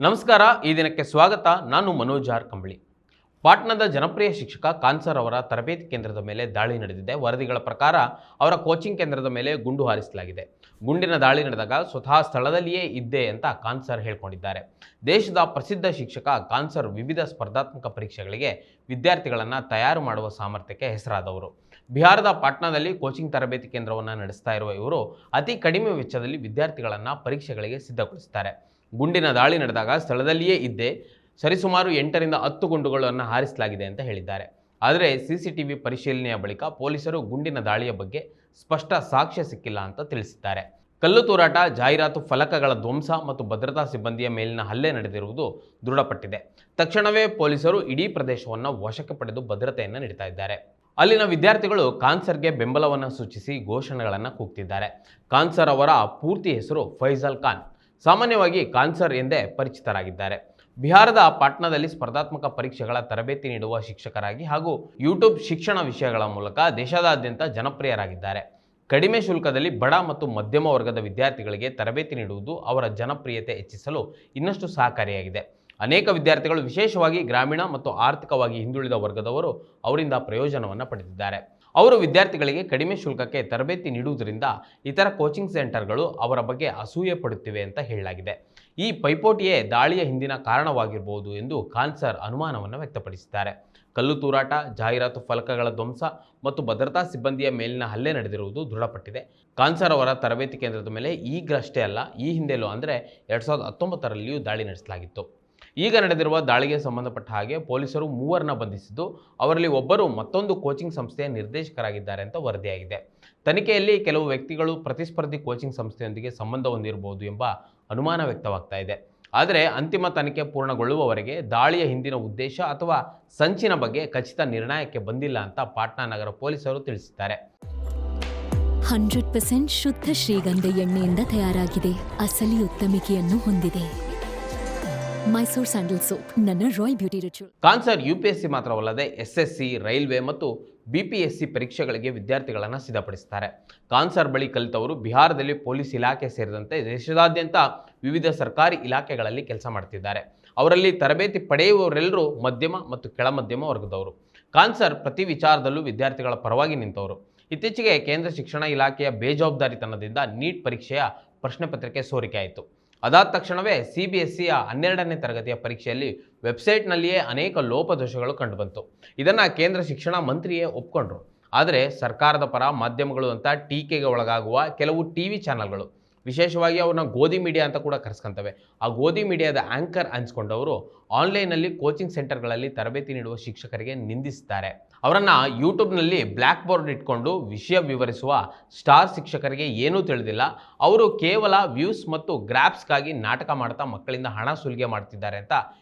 ನಮಸ್ಕಾರ. ಈ ದಿನಕ್ಕೆ ಸ್ವಾಗತ. ನಾನು ಮನೋಜ್ ಆರ್ ಕಂಬಳಿ. ಪಾಟ್ನಾದ ಜನಪ್ರಿಯ ಶಿಕ್ಷಕ ಕಾನ್ಸರ್ ಅವರ ತರಬೇತಿ ಕೇಂದ್ರದ ಮೇಲೆ ದಾಳಿ ನಡೆದಿದೆ. ವರದಿಗಳ ಪ್ರಕಾರ ಅವರ ಕೋಚಿಂಗ್ ಕೇಂದ್ರದ ಮೇಲೆ ಗುಂಡು ಹಾರಿಸಲಾಗಿದೆ. ಗುಂಡಿನ ದಾಳಿ ನಡೆದಾಗ ಸ್ವತಃ ಸ್ಥಳದಲ್ಲಿಯೇ ಇದ್ದೆ ಅಂತ ಕಾನ್ಸರ್ ಹೇಳಿಕೊಂಡಿದ್ದಾರೆ. ದೇಶದ ಪ್ರಸಿದ್ಧ ಶಿಕ್ಷಕ ಕಾನ್ಸರ್ ವಿವಿಧ ಸ್ಪರ್ಧಾತ್ಮಕ ಪರೀಕ್ಷೆಗಳಿಗೆ ವಿದ್ಯಾರ್ಥಿಗಳನ್ನು ತಯಾರು ಮಾಡುವ ಸಾಮರ್ಥ್ಯಕ್ಕೆ ಹೆಸರಾದವರು. ಬಿಹಾರದ ಪಾಟ್ನಾದಲ್ಲಿ ಕೋಚಿಂಗ್ ತರಬೇತಿ ಕೇಂದ್ರವನ್ನು ನಡೆಸ್ತಾ ಇರುವ ಇವರು ಅತಿ ಕಡಿಮೆ ವೆಚ್ಚದಲ್ಲಿ ವಿದ್ಯಾರ್ಥಿಗಳನ್ನು ಪರೀಕ್ಷೆಗಳಿಗೆ ಸಿದ್ಧಗೊಳಿಸುತ್ತಾರೆ. ಗುಂಡಿನ ದಾಳಿ ನಡೆದಾಗ ಸ್ಥಳದಲ್ಲಿಯೇ ಇದ್ದೆ, ಸರಿಸುಮಾರು 8ರಿಂದ 10 ಗುಂಡುಗಳನ್ನು ಹಾರಿಸಲಾಗಿದೆ ಅಂತ ಹೇಳಿದ್ದಾರೆ. ಆದರೆ ಸಿಸಿಟಿವಿ ಪರಿಶೀಲನೆಯ ಬಳಿಕ ಪೊಲೀಸರು ಗುಂಡಿನ ದಾಳಿಯ ಬಗ್ಗೆ ಸ್ಪಷ್ಟ ಸಾಕ್ಷ್ಯ ಸಿಕ್ಕಿಲ್ಲ ಅಂತ ತಿಳಿಸಿದ್ದಾರೆ. ಕಲ್ಲು ತೂರಾಟ, ಜಾಹೀರಾತು ಫಲಕಗಳ ಧ್ವಂಸ ಮತ್ತು ಭದ್ರತಾ ಸಿಬ್ಬಂದಿಯ ಮೇಲಿನ ಹಲ್ಲೆ ನಡೆದಿರುವುದು ದೃಢಪಟ್ಟಿದೆ. ತಕ್ಷಣವೇ ಪೊಲೀಸರು ಇಡೀ ಪ್ರದೇಶವನ್ನು ವಶಕ್ಕೆ ಪಡೆದು ಭದ್ರತೆಯನ್ನು ನೀಡ್ತಾ ಇದ್ದಾರೆ. ಅಲ್ಲಿನ ವಿದ್ಯಾರ್ಥಿಗಳು ಕಾನ್ಸರ್ಗೆ ಬೆಂಬಲವನ್ನು ಸೂಚಿಸಿ ಘೋಷಣೆಗಳನ್ನು ಕೂಗ್ತಿದ್ದಾರೆ. ಕಾನ್ಸರ್ ಅವರ ಪೂರ್ತಿ ಹೆಸರು ಫೈಜಲ್ ಖಾನ್. ಸಾಮಾನ್ಯವಾಗಿ ಕಾನ್ಸರ್ ಎಂದೇ ಪರಿಚಿತರಾಗಿದ್ದಾರೆ. ಬಿಹಾರದ ಪಾಟ್ನಾದಲ್ಲಿ ಸ್ಪರ್ಧಾತ್ಮಕ ಪರೀಕ್ಷೆಗಳ ತರಬೇತಿ ನೀಡುವ ಶಿಕ್ಷಕರಾಗಿ ಹಾಗೂ ಯೂಟ್ಯೂಬ್ ಶಿಕ್ಷಣ ವಿಷಯಗಳ ಮೂಲಕ ದೇಶದಾದ್ಯಂತ ಜನಪ್ರಿಯರಾಗಿದ್ದಾರೆ. ಕಡಿಮೆ ಶುಲ್ಕದಲ್ಲಿ ಬಡ ಮತ್ತು ಮಧ್ಯಮ ವರ್ಗದ ವಿದ್ಯಾರ್ಥಿಗಳಿಗೆ ತರಬೇತಿ ನೀಡುವುದು ಅವರ ಜನಪ್ರಿಯತೆ ಹೆಚ್ಚಿಸಲು ಇನ್ನಷ್ಟು ಸಹಕಾರಿಯಾಗಿದೆ. ಅನೇಕ ವಿದ್ಯಾರ್ಥಿಗಳು, ವಿಶೇಷವಾಗಿ ಗ್ರಾಮೀಣ ಮತ್ತು ಆರ್ಥಿಕವಾಗಿ ಹಿಂದುಳಿದ ವರ್ಗದವರು ಅವರಿಂದ ಪ್ರಯೋಜನವನ್ನು ಪಡೆದಿದ್ದಾರೆ. ಅವರು ವಿದ್ಯಾರ್ಥಿಗಳಿಗೆ ಕಡಿಮೆ ಶುಲ್ಕಕ್ಕೆ ತರಬೇತಿ ನೀಡುವುದರಿಂದ ಇತರ ಕೋಚಿಂಗ್ ಸೆಂಟರ್ಗಳು ಅವರ ಬಗ್ಗೆ ಅಸೂಯೆ ಪಡುತ್ತಿವೆ ಅಂತ ಹೇಳಲಾಗಿದೆ. ಈ ಪೈಪೋಟಿಯೇ ದಾಳಿಯ ಹಿಂದಿನ ಕಾರಣವಾಗಿರಬಹುದು ಎಂದು ಕಾನ್ಸರ್ ಅನುಮಾನವನ್ನು ವ್ಯಕ್ತಪಡಿಸಿದ್ದಾರೆ. ಕಲ್ಲು ತೂರಾಟ, ಜಾಹೀರಾತು ಫಲಕಗಳ ಧ್ವಂಸ ಮತ್ತು ಭದ್ರತಾ ಸಿಬ್ಬಂದಿಯ ಮೇಲಿನ ಹಲ್ಲೆ ನಡೆದಿರುವುದು ದೃಢಪಟ್ಟಿದೆ. ಕಾನ್ಸರ್ ಅವರ ತರಬೇತಿ ಕೇಂದ್ರದ ಮೇಲೆ ಈಗಷ್ಟೇ ಅಲ್ಲ, ಈ ಹಿಂದೆಲೂ ಅಂದರೆ 2019ರಲ್ಲಿಯೂ ದಾಳಿ ನಡೆಸಲಾಗಿತ್ತು. ಈಗ ನಡೆದಿರುವ ದಾಳಿಗೆ ಸಂಬಂಧಪಟ್ಟ ಹಾಗೆ ಪೊಲೀಸರು 3ರನ್ನ ಬಂಧಿಸಿದ್ದು, ಅವರಲ್ಲಿ ಒಬ್ಬರು ಮತ್ತೊಂದು ಕೋಚಿಂಗ್ ಸಂಸ್ಥೆಯ ನಿರ್ದೇಶಕರಾಗಿದ್ದಾರೆ ಅಂತ ವರದಿಯಾಗಿದೆ. ತನಿಖೆಯಲ್ಲಿ ಕೆಲವು ವ್ಯಕ್ತಿಗಳು ಪ್ರತಿಸ್ಪರ್ಧಿ ಕೋಚಿಂಗ್ ಸಂಸ್ಥೆಯೊಂದಿಗೆ ಸಂಬಂಧ ಹೊಂದಿರಬಹುದು ಎಂಬ ಅನುಮಾನ ವ್ಯಕ್ತವಾಗ್ತಾ ಇದೆ. ಆದರೆ ಅಂತಿಮ ತನಿಖೆ ಪೂರ್ಣಗೊಳ್ಳುವವರೆಗೆ ದಾಳಿಯ ಹಿಂದಿನ ಉದ್ದೇಶ ಅಥವಾ ಸಂಚಿನ ಬಗ್ಗೆ ಖಚಿತ ನಿರ್ಣಯಕ್ಕೆ ಬಂದಿಲ್ಲ ಅಂತ ಪಾಟ್ನಾ ನಗರ ಪೊಲೀಸರು ತಿಳಿಸಿದ್ದಾರೆ. 100% ಶುದ್ಧ ಶ್ರೀಗಂಧ ಎಣ್ಣೆಯಿಂದ ತಯಾರಾಗಿದೆ. ಅಸಲಿ ಉತ್ತಮಿಕೆಯನ್ನು ಹೊಂದಿದೆ. ಮೈಸೂರು ಸ್ಯಾಂಡಲ್ ಸೋಪ್, ನನ್ನ ರಾಯಲ್ ಬ್ಯೂಟಿ ರಿಚುವಲ್. ಕಾನ್ಸರ್ ಯುಪಿಎಸ್ಸಿ ಮಾತ್ರವಲ್ಲದೆ ಎಸ್ಎಸ್ಸಿ, ರೈಲ್ವೆ ಮತ್ತು ಬಿಪಿಎಸ್ಸಿ ಪರೀಕ್ಷೆಗಳಿಗೆ ವಿದ್ಯಾರ್ಥಿಗಳನ್ನು ಸಿದ್ಧಪಡಿಸುತ್ತಾರೆ. ಕಾನ್ಸರ್ ಬಳಿ ಕಲಿತವರು ಬಿಹಾರದಲ್ಲಿ ಪೊಲೀಸ್ ಇಲಾಖೆ ಸೇರಿದಂತೆ ದೇಶದಾದ್ಯಂತ ವಿವಿಧ ಸರ್ಕಾರಿ ಇಲಾಖೆಗಳಲ್ಲಿ ಕೆಲಸ ಮಾಡ್ತಿದ್ದಾರೆ. ಅವರಲ್ಲಿ ತರಬೇತಿ ಪಡೆಯುವವರೆಲ್ಲರೂ ಮಧ್ಯಮ ಮತ್ತು ಕೆಳಮಧ್ಯಮ ವರ್ಗದವರು. ಕಾನ್ಸರ್ ಪ್ರತಿ ವಿಚಾರದಲ್ಲೂ ವಿದ್ಯಾರ್ಥಿಗಳ ಪರವಾಗಿ ನಿಂತವರು. ಇತ್ತೀಚೆಗೆ ಕೇಂದ್ರ ಶಿಕ್ಷಣ ಇಲಾಖೆಯ ಬೇಜವಾಬ್ದಾರಿತನದಿಂದ ನೀಟ್ ಪರೀಕ್ಷೆಯ ಪ್ರಶ್ನೆ ಪತ್ರಿಕೆ ಸೋರಿಕೆ ಆಯಿತು. ಅದಾದ ತಕ್ಷಣವೇ ಸಿಬಿಎಸ್ಸಿಯ 12ನೇ ತರಗತಿಯ ಪರೀಕ್ಷೆಯಲ್ಲಿ ವೆಬ್ಸೈಟ್ನಲ್ಲಿಯೇ ಅನೇಕ ಲೋಪದೋಷಗಳು ಕಂಡುಬಂತು. ಇದನ್ನು ಕೇಂದ್ರ ಶಿಕ್ಷಣ ಮಂತ್ರಿಯೇ ಒಪ್ಕೊಂಡ್ರು. ಆದರೆ ಸರ್ಕಾರದ ಪರ ಮಾಧ್ಯಮಗಳು ಅಂತ ಟೀಕೆಗೆ ಒಳಗಾಗುವ ಕೆಲವು ಟಿವಿ ಚಾನಲ್ಗಳು, ವಿಶೇಷವಾಗಿ ಅವ್ರನ್ನ ಗೋಧಿ ಮೀಡಿಯಾ ಅಂತ ಕೂಡ ಕರೆಸ್ಕೊಂತವೆ, ಆ ಗೋಧಿ ಮೀಡಿಯಾದ ಆ್ಯಂಕರ್ ಅನಿಸ್ಕೊಂಡವರು ಆನ್ಲೈನಲ್ಲಿ ಕೋಚಿಂಗ್ ಸೆಂಟರ್ಗಳಲ್ಲಿ ತರಬೇತಿ ನೀಡುವ ಶಿಕ್ಷಕರಿಗೆ ನಿಂದಿಸಿದ್ದಾರೆ. ಅವರನ್ನು ಯೂಟ್ಯೂಬ್ನಲ್ಲಿ ಬ್ಲ್ಯಾಕ್ ಬೋರ್ಡ್ ಇಟ್ಕೊಂಡು ವಿಷಯ ವಿವರಿಸುವ ಸ್ಟಾರ್ ಶಿಕ್ಷಕರಿಗೆ ಏನೂ ತಿಳಿದಿಲ್ಲ, ಅವರು ಕೇವಲ ವ್ಯೂಸ್ ಮತ್ತು ಗ್ರಾಫ್ಸ್ಗಾಗಿ ನಾಟಕ ಮಾಡ್ತಾ ಮಕ್ಕಳಿಂದ ಹಣ ಸುಲಿಗೆ ಮಾಡ್ತಿದ್ದಾರೆ ಅಂತ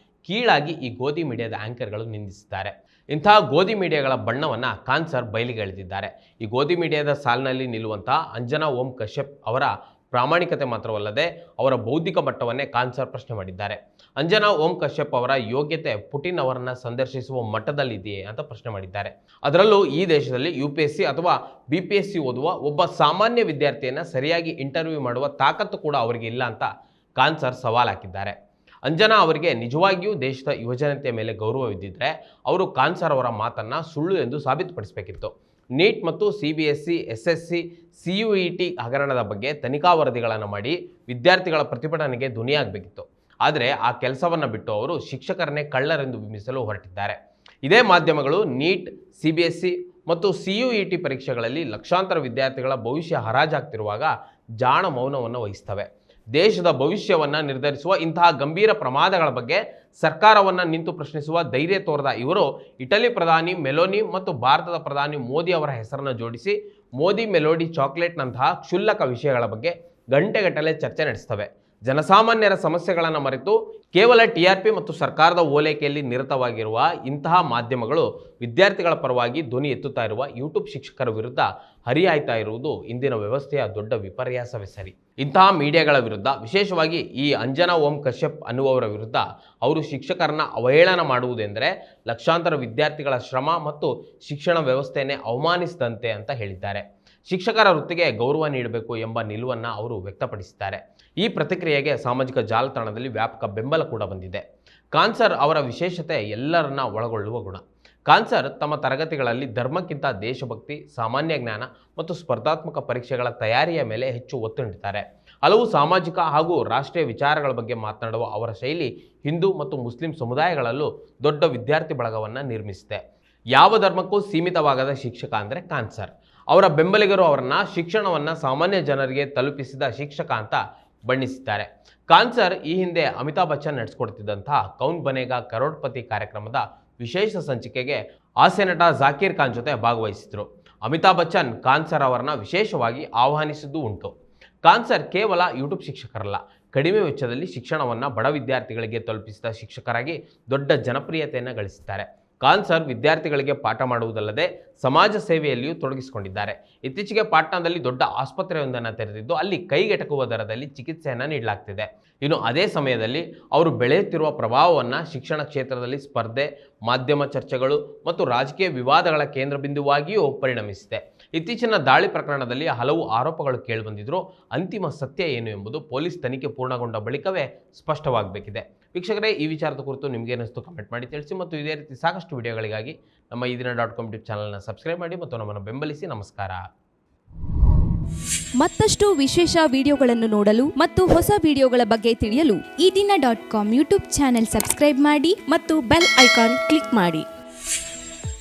ಕೀಳಾಗಿ ಈ ಗೋಧಿ ಮೀಡಿಯಾದ ಆ್ಯಂಕರ್ಗಳು ನಿಂದಿಸಿದ್ದಾರೆ. ಇಂತಹ ಗೋಧಿ ಮೀಡಿಯಾಗಳ ಬಣ್ಣವನ್ನು ಕಾನ್ಸರ್ ಬಯಲಿಗೆ ಎಳೆದಿದ್ದಾರೆ. ಈ ಗೋಧಿ ಮೀಡಿಯಾದ ಸಾಲಿನಲ್ಲಿ ನಿಲ್ಲುವಂಥ ಅಂಜನಾ ಓಂ ಕಶ್ಯಪ್ ಅವರ ಪ್ರಾಮಾಣಿಕತೆ ಮಾತ್ರವಲ್ಲದೆ ಅವರ ಬೌದ್ಧಿಕ ಮಟ್ಟವನ್ನೇ ಕಾನ್ಸರ್ ಪ್ರಶ್ನೆ ಮಾಡಿದ್ದಾರೆ. ಅಂಜನಾ ಓಂ ಕಶ್ಯಪ್ ಅವರ ಯೋಗ್ಯತೆ ಪುಟಿನ್ ಅವರನ್ನ ಸಂದರ್ಶಿಸುವ ಮಟ್ಟದಲ್ಲಿದೆಯೇ ಅಂತ ಪ್ರಶ್ನೆ ಮಾಡಿದ್ದಾರೆ. ಅದರಲ್ಲೂ ಈ ದೇಶದಲ್ಲಿ ಯುಪಿಎಸ್ಸಿ ಅಥವಾ ಬಿಪಿಎಸ್ಸಿ ಓದುವ ಒಬ್ಬ ಸಾಮಾನ್ಯ ವಿದ್ಯಾರ್ಥಿಯನ್ನು ಸರಿಯಾಗಿ ಇಂಟರ್ವ್ಯೂ ಮಾಡುವ ತಾಕತ್ತು ಕೂಡ ಅವರಿಗೆ ಇಲ್ಲ ಅಂತ ಕಾನ್ಸರ್ ಸವಾಲು ಹಾಕಿದ್ದಾರೆ. ಅಂಜನಾ ಅವರಿಗೆ ನಿಜವಾಗಿಯೂ ದೇಶದ ಯುವಜನತೆಯ ಮೇಲೆ ಗೌರವವಿದ್ದಿದ್ರೆ ಅವರು ಕಾನ್ಸರ್ ಅವರ ಮಾತನ್ನು ಸುಳ್ಳು ಎಂದು ಸಾಬೀತುಪಡಿಸಬೇಕಿತ್ತು. ನೀಟ್ ಮತ್ತು ಸಿಬಿಎಸ್ಸಿ, ಎಸ್ಎಸ್ಸಿ, ಸಿಯುಇಟಿ ಹಗರಣದ ಬಗ್ಗೆ ತನಿಖಾ ವರದಿಗಳನ್ನು ಮಾಡಿ ವಿದ್ಯಾರ್ಥಿಗಳ ಪ್ರತಿಭಟನೆಗೆ ಧ್ವನಿಯಾಗಬೇಕಿತ್ತು. ಆದರೆ ಆ ಕೆಲಸವನ್ನು ಬಿಟ್ಟು ಅವರು ಶಿಕ್ಷಕರನ್ನೇ ಕಳ್ಳರೆಂದು ಬಿಂಬಿಸಲು ಹೊರಟಿದ್ದಾರೆ. ಇದೇ ಮಾಧ್ಯಮಗಳು ನೀಟ್, ಸಿಬಿಎಸ್ಸಿ ಮತ್ತು ಸಿಯುಇಟಿ ಪರೀಕ್ಷೆಗಳಲ್ಲಿ ಲಕ್ಷಾಂತರ ವಿದ್ಯಾರ್ಥಿಗಳ ಭವಿಷ್ಯ ಹರಾಜಾಗ್ತಿರುವಾಗ ಜಾಣ ಮೌನವನ್ನು ವಹಿಸ್ತವೆ. ದೇಶದ ಭವಿಷ್ಯವನ್ನು ನಿರ್ಧರಿಸುವ ಇಂತಹ ಗಂಭೀರ ಪ್ರಮಾದಗಳ ಬಗ್ಗೆ ಸರ್ಕಾರವನ್ನು ನಿಂತು ಪ್ರಶ್ನಿಸುವ ಧೈರ್ಯ ತೋರದ ಇವರು ಇಟಲಿ ಪ್ರಧಾನಿ ಮೆಲೋನಿ ಮತ್ತು ಭಾರತದ ಪ್ರಧಾನಿ ಮೋದಿ ಅವರ ಹೆಸರನ್ನು ಜೋಡಿಸಿ ಮೋದಿ ಮೆಲೋಡಿ ಚಾಕ್ಲೇಟ್ನಂತಹ ಕ್ಷುಲ್ಲಕ ವಿಷಯಗಳ ಬಗ್ಗೆ ಗಂಟೆಗಟ್ಟಲೆ ಚರ್ಚೆ ನಡೆಸ್ತವೆ. ಜನಸಾಮಾನ್ಯರ ಸಮಸ್ಯೆಗಳನ್ನು ಮರೆತು ಕೇವಲ ಟಿಆರ್ಪಿ ಮತ್ತು ಸರ್ಕಾರದ ಓಲೈಕೆಯಲ್ಲಿ ನಿರತವಾಗಿರುವ ಇಂತಹ ಮಾಧ್ಯಮಗಳು ವಿದ್ಯಾರ್ಥಿಗಳ ಪರವಾಗಿ ಧ್ವನಿ ಎತ್ತುತ್ತಾ ಇರುವ ಯೂಟ್ಯೂಬ್ ಶಿಕ್ಷಕರ ವಿರುದ್ಧ ಹರಿಹಾಯ್ತಾ ಇರುವುದು ಇಂದಿನ ವ್ಯವಸ್ಥೆಯ ದೊಡ್ಡ ವಿಪರ್ಯಾಸವೇ ಸರಿ. ಇಂತಹ ಮೀಡಿಯಾಗಳ ವಿರುದ್ಧ, ವಿಶೇಷವಾಗಿ ಈ ಅಂಜನಾ ಓಂ ಕಶ್ಯಪ್ ಅನ್ನುವವರ ವಿರುದ್ಧ ಅವರು ಶಿಕ್ಷಕರನ್ನ ಅವಹೇಳನ ಮಾಡುವುದೆಂದರೆ ಲಕ್ಷಾಂತರ ವಿದ್ಯಾರ್ಥಿಗಳ ಶ್ರಮ ಮತ್ತು ಶಿಕ್ಷಣ ವ್ಯವಸ್ಥೆಯನ್ನೇ ಅವಮಾನಿಸಿದಂತೆ ಅಂತ ಹೇಳಿದ್ದಾರೆ. ಶಿಕ್ಷಕರ ವೃತ್ತಿಗೆ ಗೌರವ ನೀಡಬೇಕು ಎಂಬ ನಿಲುವನ್ನು ಅವರು ವ್ಯಕ್ತಪಡಿಸಿದ್ದಾರೆ. ಈ ಪ್ರತಿಕ್ರಿಯೆಗೆ ಸಾಮಾಜಿಕ ಜಾಲತಾಣದಲ್ಲಿ ವ್ಯಾಪಕ ಬೆಂಬಲ ಕೂಡ ಬಂದಿದೆ. ಖಾನ್ ಸರ್ ಅವರ ವಿಶೇಷತೆ ಎಲ್ಲರನ್ನ ಒಳಗೊಳ್ಳುವ ಗುಣ. ಖಾನ್ ಸರ್ ತಮ್ಮ ತರಗತಿಗಳಲ್ಲಿ ಧರ್ಮಕ್ಕಿಂತ ದೇಶಭಕ್ತಿ, ಸಾಮಾನ್ಯ ಜ್ಞಾನ ಮತ್ತು ಸ್ಪರ್ಧಾತ್ಮಕ ಪರೀಕ್ಷೆಗಳ ತಯಾರಿಯ ಮೇಲೆ ಹೆಚ್ಚು ಒತ್ತು ನೀಡುತ್ತಾರೆ. ಹಲವು ಸಾಮಾಜಿಕ ಹಾಗೂ ರಾಷ್ಟ್ರೀಯ ವಿಚಾರಗಳ ಬಗ್ಗೆ ಮಾತನಾಡುವ ಅವರ ಶೈಲಿ ಹಿಂದೂ ಮತ್ತು ಮುಸ್ಲಿಂ ಸಮುದಾಯಗಳಲ್ಲೂ ದೊಡ್ಡ ವಿದ್ಯಾರ್ಥಿ ಬಳಗವನ್ನು ನಿರ್ಮಿಸಿದೆ. ಯಾವ ಧರ್ಮಕ್ಕೂ ಸೀಮಿತವಾಗದ ಶಿಕ್ಷಕ ಅಂದರೆ ಖಾನ್ ಸರ್. ಅವರ ಬೆಂಬಲಿಗರು ಅವರನ್ನು ಶಿಕ್ಷಣವನ್ನು ಸಾಮಾನ್ಯ ಜನರಿಗೆ ತಲುಪಿಸಿದ ಶಿಕ್ಷಕ ಅಂತ ಬಣ್ಣಿಸಿದ್ದಾರೆ. ಖಾನ್ ಸರ್ ಈ ಹಿಂದೆ ಅಮಿತಾಬ್ ಬಚ್ಚನ್ ನಡೆಸಿಕೊಡ್ತಿದ್ದಂತಹ ಕೌನ್ ಬನೇಗಾ ಕರೋಡ್ಪತಿ ಕಾರ್ಯಕ್ರಮದ ವಿಶೇಷ ಸಂಚಿಕೆಗೆ ಹಾಸ್ಯ ನಟ ಜಾಕೀರ್ ಖಾನ್ ಜೊತೆ ಭಾಗವಹಿಸಿದರು. ಅಮಿತಾಬ್ ಬಚ್ಚನ್ ಖಾನ್ ಸರ್ ಅವರನ್ನು ವಿಶೇಷವಾಗಿ ಆಹ್ವಾನಿಸಿದ್ದು ಉಂಟು. ಖಾನ್ ಸರ್ ಕೇವಲ ಯೂಟ್ಯೂಬ್ ಶಿಕ್ಷಕರಲ್ಲ, ಕಡಿಮೆ ವೆಚ್ಚದಲ್ಲಿ ಶಿಕ್ಷಣವನ್ನು ಬಡ ವಿದ್ಯಾರ್ಥಿಗಳಿಗೆ ತಲುಪಿಸಿದ ಶಿಕ್ಷಕರಾಗಿ ದೊಡ್ಡ ಜನಪ್ರಿಯತೆಯನ್ನು ಗಳಿಸಿದ್ದಾರೆ. ಖಾನ್ ಸರ್ ವಿದ್ಯಾರ್ಥಿಗಳಿಗೆ ಪಾಠ ಮಾಡುವುದಲ್ಲದೆ ಸಮಾಜ ಸೇವೆಯಲ್ಲಿಯೂ ತೊಡಗಿಸಿಕೊಂಡಿದ್ದಾರೆ. ಇತ್ತೀಚೆಗೆ ಪಾಟ್ನಾದಲ್ಲಿ ದೊಡ್ಡ ಆಸ್ಪತ್ರೆಯೊಂದನ್ನು ತೆರೆದಿದ್ದು ಅಲ್ಲಿ ಕೈಗೆಟಕುವ ದರದಲ್ಲಿ ಚಿಕಿತ್ಸೆಯನ್ನು ನೀಡಲಾಗ್ತಿದೆ. ಇನ್ನು ಅದೇ ಸಮಯದಲ್ಲಿ ಅವರು ಬೆಳೆಯುತ್ತಿರುವ ಪ್ರಭಾವವನ್ನು ಶಿಕ್ಷಣ ಕ್ಷೇತ್ರದಲ್ಲಿ ಸ್ಪರ್ಧೆ, ಮಾಧ್ಯಮ ಚರ್ಚೆಗಳು ಮತ್ತು ರಾಜಕೀಯ ವಿವಾದಗಳ ಕೇಂದ್ರ ಬಿಂದುವಾಗಿಯೂ ಪರಿಣಮಿಸಿದೆ. ಇತ್ತೀಚಿನ ದಾಳಿ ಪ್ರಕರಣದಲ್ಲಿ ಹಲವು ಆರೋಪಗಳು ಕೇಳಿಬಂದಿದ್ದರೂ ಅಂತಿಮ ಸತ್ಯ ಏನು ಎಂಬುದು ಪೊಲೀಸ್ ತನಿಖೆ ಪೂರ್ಣಗೊಂಡ ಬಳಿಕವೇ ಸ್ಪಷ್ಟವಾಗಬೇಕಿದೆ. ವೀಕ್ಷಕರೇ, ಈ ವಿಚಾರದ ಕುರಿತು ನಿಮಗೇನಿಸ್ತು ಕಮೆಂಟ್ ಮಾಡಿ ತಿಳಿಸಿ ಮತ್ತು ಇದೇ ರೀತಿ ಸಾಕಷ್ಟು ವಿಡಿಯೋಗಳಿಗಾಗಿ ನಮ್ಮ ಈದಿನ.com ಯೂಟ್ಯೂಬ್ ಚಾನಲ್ನ ಸಬ್ಸ್ಕ್ರೈಬ್ ಮಾಡಿ ಮತ್ತು ನಮ್ಮನ್ನು ಬೆಂಬಲಿಸಿ. ನಮಸ್ಕಾರ. ಮತ್ತಷ್ಟು ವಿಶೇಷ ವಿಡಿಯೋಗಳನ್ನು ನೋಡಲು ಮತ್ತು ಹೊಸ ವಿಡಿಯೋಗಳ ಬಗ್ಗೆ ತಿಳಿಯಲು ಈದಿನ.com ಯೂಟ್ಯೂಬ್ ಚಾನೆಲ್ ಸಬ್ಸ್ಕ್ರೈಬ್ ಮಾಡಿ ಮತ್ತು ಬೆಲ್ ಐಕಾನ್ ಕ್ಲಿಕ್ ಮಾಡಿ.